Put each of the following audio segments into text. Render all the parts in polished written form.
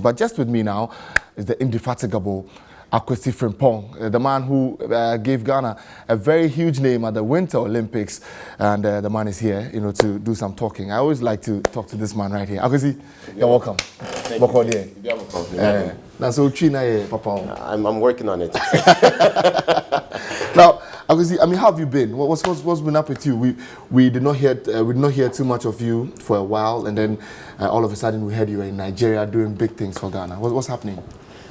But just with me now is the indefatigable Akwasi Frimpong, the man who gave Ghana a very huge name at the Winter Olympics, and the man is here, to do some talking. I always like to talk to this man right here. Akwasi, you're welcome. Thank you. That's so Papa. I'm working on it. Now, Akwasi, how have you been? What's been up with you? We did not hear too much of you for a while, and then all of a sudden we heard you were in Nigeria doing big things for Ghana. What's happening?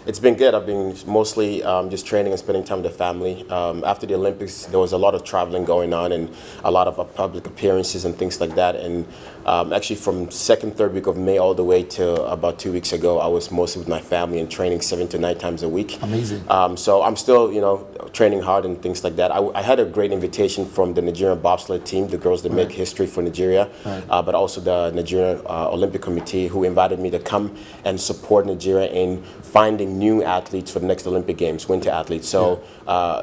It's been good. I've been mostly just training and spending time with the family. After the Olympics, there was a lot of traveling going on and a lot of public appearances and things like that. And actually from second, third week of May all the way to about 2 weeks ago, I was mostly with my family and training 7 to 9 times a week. Amazing. So I'm still, training hard and things like that. I had a great invitation from the Nigerian bobsled team, the girls that make history for Nigeria, but also the Nigerian Olympic Committee, who invited me to come and support Nigeria in finding new athletes for the next Olympic Games, winter athletes. So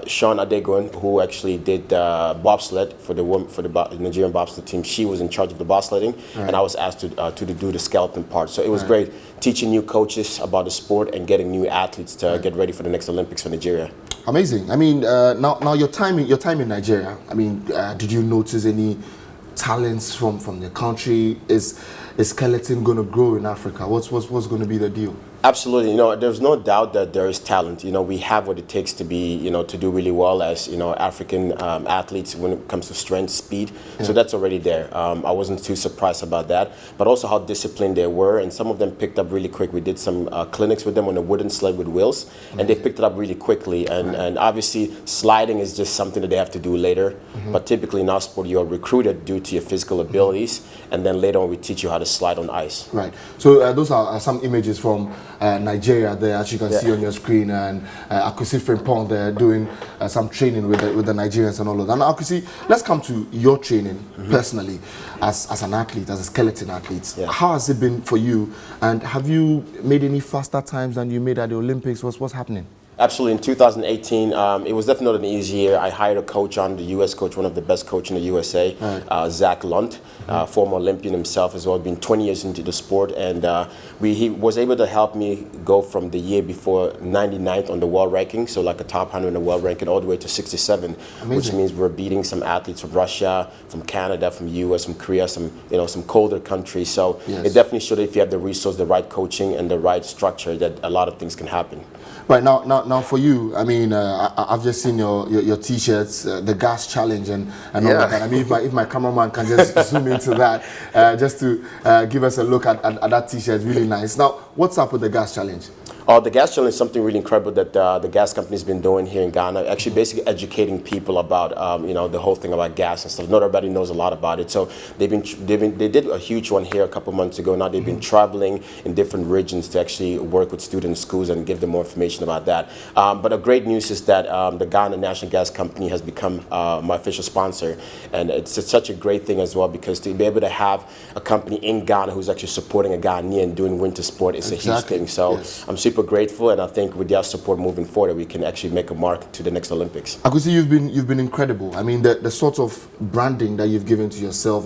Sean Adegun, who actually did bobsled for the Nigerian bobsled team, she was in charge of the bobsledding, and I was asked to do the skeleton part. So it was great teaching new coaches about the sport and getting new athletes to get ready for the next Olympics for Nigeria. Amazing. Now your time in Nigeria. Did you notice any talents from the country? Is skeleton going to grow in Africa? What's going to be the deal? Absolutely. There's no doubt that there is talent. We have what it takes to be, to do really well as, African athletes when it comes to strength, speed. So that's already there. I wasn't too surprised about that, but also how disciplined they were. And some of them picked up really quick. We did some clinics with them on a wooden sled with wheels, and they picked it up really quickly. And obviously sliding is just something that they have to do later. But typically in our sport, you are recruited due to your physical abilities. And then later on, we teach you how to slide on ice. Right. So those are some images from Nigeria there, as you can see on your screen, and Akwasi Frimpong there doing some training with the Nigerians and all of that. Now, Akwasi, let's come to your training personally as an athlete, as a skeleton athlete. How has it been for you, and have you made any faster times than you made at the Olympics? What's happening? Absolutely. In 2018, it was definitely not an easy year. I hired a coach on, the U.S. coach, one of the best coaches in the USA, Zach Lunt, former Olympian himself as well, been 20 years into the sport. And he was able to help me go from the year before 99th on the world ranking, so like a top 100 in the world ranking, all the way to 67, which means we're beating some athletes from Russia, from Canada, from U.S., from Korea, some colder countries. So it definitely showed that if you have the resource, the right coaching, and the right structure, that a lot of things can happen. Right, now for you, I've just seen your T-shirts, the gas challenge and all that. If my cameraman can just zoom into that, just to give us a look at that T-shirt, really nice. Now, what's up with the gas challenge? The gas challenge is something really incredible that the gas company's been doing here in Ghana, actually basically educating people about, the whole thing about gas and stuff. Not everybody knows a lot about it. So they did a huge one here a couple months ago. Now they've been traveling in different regions to actually work with students, schools, and give them more information about that. But the great news is that the Ghana National Gas Company has become my official sponsor. And it's such a great thing as well, because to be able to have a company in Ghana who's actually supporting a Ghanaian doing winter sport is a huge thing. So I'm super grateful, and I think with their support moving forward, we can actually make a mark to the next Olympics. Akwasi, you've been incredible. The sort of branding that you've given to yourself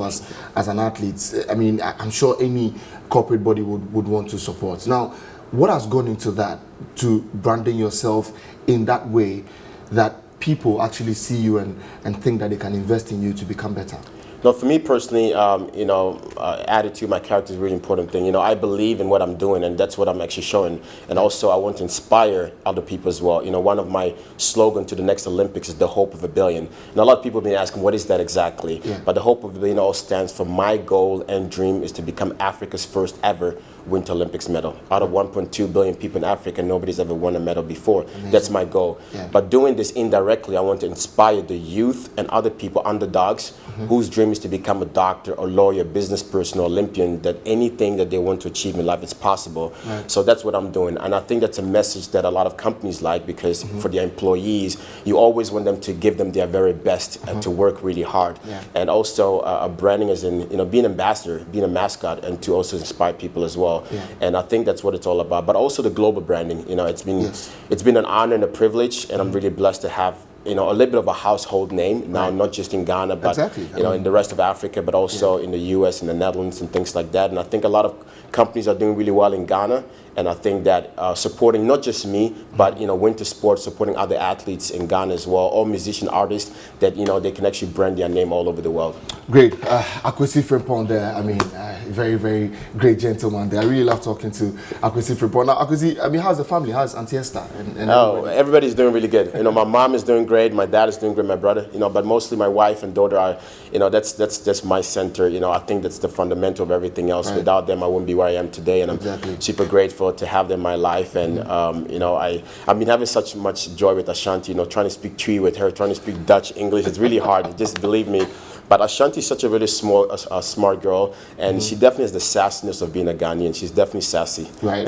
as an athlete, I'm sure any corporate body would want to support. Now, what has gone into that, to branding yourself in that way that people actually see you and think that they can invest in you to become better? No, for me personally, attitude, my character is a really important thing. I believe in what I'm doing, and that's what I'm actually showing. And also, I want to inspire other people as well. One of my slogans to the next Olympics is the hope of a billion. And a lot of people have been asking, what is that exactly? But the hope of a billion all stands for my goal and dream is to become Africa's first ever Winter Olympics medal. Out of 1.2 billion people in Africa, nobody's ever won a medal before. That's my goal. But doing this indirectly, I want to inspire the youth and other people, underdogs, whose dream is to become a doctor, a lawyer, business person, or Olympian, that anything that they want to achieve in life is possible. So that's what I'm doing. And I think that's a message that a lot of companies like, because for their employees, you always want them to give them their very best and to work really hard. And also branding as in, being an ambassador, being a mascot, and to also inspire people as well. And I think that's what it's all about. But also the global branding. It's been an honor and a privilege, and I'm really blessed to have a little bit of a household name now, not just in Ghana, but in the rest of Africa, but also in the US and the Netherlands and things like that. And I think a lot of companies are doing really well in Ghana, and I think that supporting not just me, but winter sports, supporting other athletes in Ghana as well, all musician artists, that they can actually brand their name all over the world. Great. Akwasi Frimpong there, I mean, very, very great gentleman there. I really love talking to Akwasi Frimpong. Now, Akwasi, I mean, how's the family? How's Auntie Esther? And everybody's doing really good. My mom is doing great, my dad is doing great, my brother, but mostly my wife and daughter are, that's my center. I think that's the fundamental of everything else. Right. Without them, I wouldn't be where I am today, and I'm super grateful to have them in my life. And I've been having such much joy with Ashanti. Trying to speak Twi with her, trying to speak Dutch, English. It's really hard. Just believe me. But Ashanti is such a really smart girl, and she definitely has the sassiness of being a Ghanaian. She's definitely sassy. Right.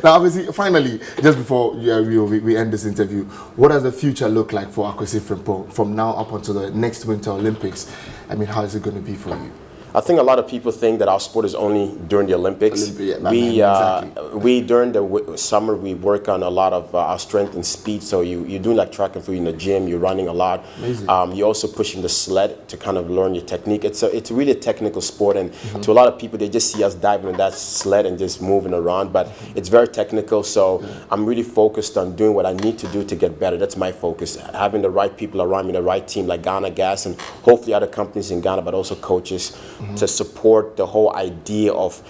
Now, obviously, finally, just before we end this interview, what does the future look like for Akwasi Frimpong from now up until the next Winter Olympics? I mean, how is it going to be for you? I think a lot of people think that our sport is only during the Olympics. We during the summer we work on a lot of our strength and speed. So you're doing like track and field in the gym. You're running a lot. You're also pushing the sled to kind of learn your technique. It's really a technical sport, and to a lot of people they just see us diving on that sled and just moving around. But it's very technical. So I'm really focused on doing what I need to do to get better. That's my focus. Having the right people around me, the right team like Ghana Gas, and hopefully other companies in Ghana, but also coaches. To support the whole idea of,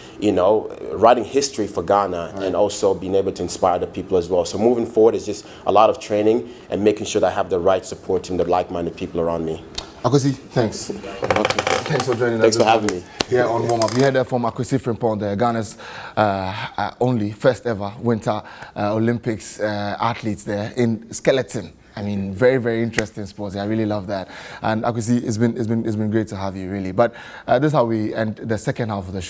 writing history for Ghana, and also being able to inspire the people as well. So moving forward is just a lot of training and making sure that I have the right support team, the like-minded people around me. Akwasi, thanks. Thanks for joining us. Thanks for having me. Here on Warm Up. We heard that from Akwasi Frimpong, Ghana's only first ever Winter Olympics athletes there in skeleton. I mean, very, very interesting sports. I really love that. And Akwasi, it's been great to have you, really. But this is how we end the second half of the show.